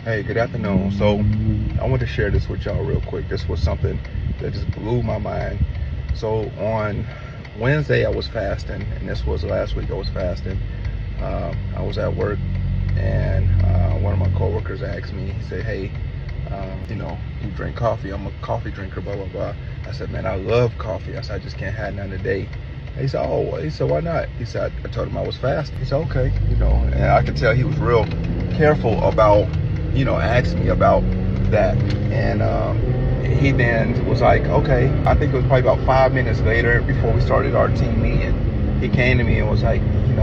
Hey, good afternoon. So I want to share this with y'all real quick. This was something that just blew my mind. So on Wednesday I was fasting, and this was last week I was fasting. I was at work, and one of my coworkers asked me, he said, hey, you drink coffee? I'm a coffee drinker, blah, blah, blah. I said, man, I love coffee. I said, I just can't have none today. He said, why not? He said, I told him I was fasting. He said, okay, and I could tell he was real careful about, asking me about that. And he then was like, okay, I think it was probably about 5 minutes later before we started our team meeting. He came to me and was like, if you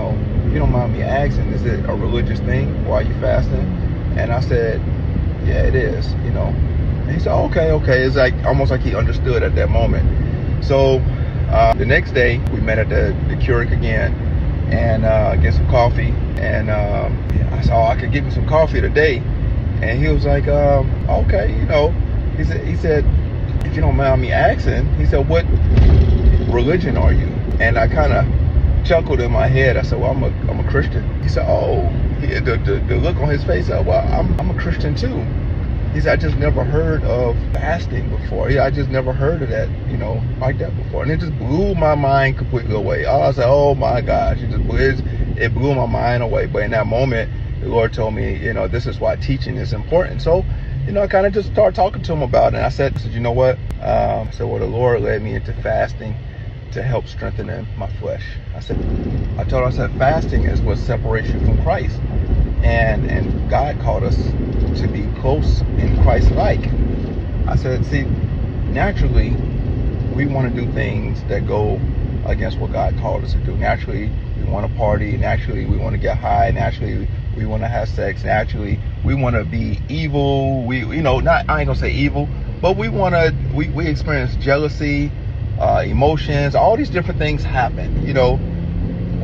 don't mind me asking, is it a religious thing? Why are you fasting? And I said, yeah, it is, And he said, okay. It's like almost like he understood at that moment. So the next day we met at the Keurig again and get some coffee. And I saw I could get me some coffee today. And he was like, okay, he said, if you don't mind me asking, he said, what religion are you? And I kind of chuckled in my head. I said, well, I'm a Christian. He said, oh, the look on his face, well, I'm a Christian too. He said, I just never heard of fasting before. I just never heard of that, like that before. And it just blew my mind completely away. I was like, oh my gosh, it blew my mind away. But in that moment, the Lord told me, this is why teaching is important. So, I kind of just started talking to him about it. And I said, you know what? I said, well, the Lord led me into fasting to help strengthen my flesh. I told her, I said, fasting is what separates you from Christ. And God called us to be close in Christ-like. I said, see, naturally, we want to do things that go against what God called us to do. Naturally, we want to party. Naturally, we want to get high. Naturally, we want to have sex. Naturally, we want to be evil. I ain't gonna say evil, but we experience jealousy, emotions. All these different things happen,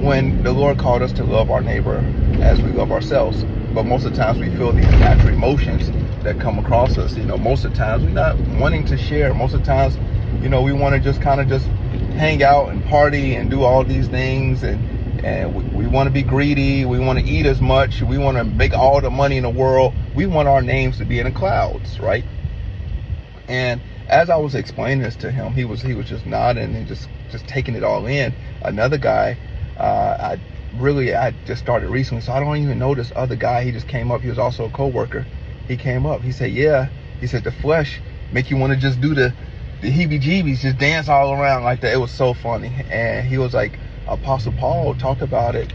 when the Lord called us to love our neighbor as we love ourselves. But most of the times we feel these natural emotions that come across us. Most of the times we're not wanting to share. Most of the times, we want to just kind of just hang out and party and do all these things. And we want to be greedy. We want to eat as much. We want to make all the money in the world. We want our names to be in the clouds, right? And as I was explaining this to him, he was just nodding and just taking it all in. Another guy, I just started recently, so I don't even know this other guy. He just came up. He was also a co-worker. He came up. He said, yeah. He said, the flesh make you want to just do the heebie-jeebies, just dance all around like that. It was so funny. And he was like, Apostle Paul talked about it.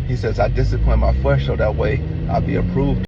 He says, I discipline my flesh so that way I'll be approved.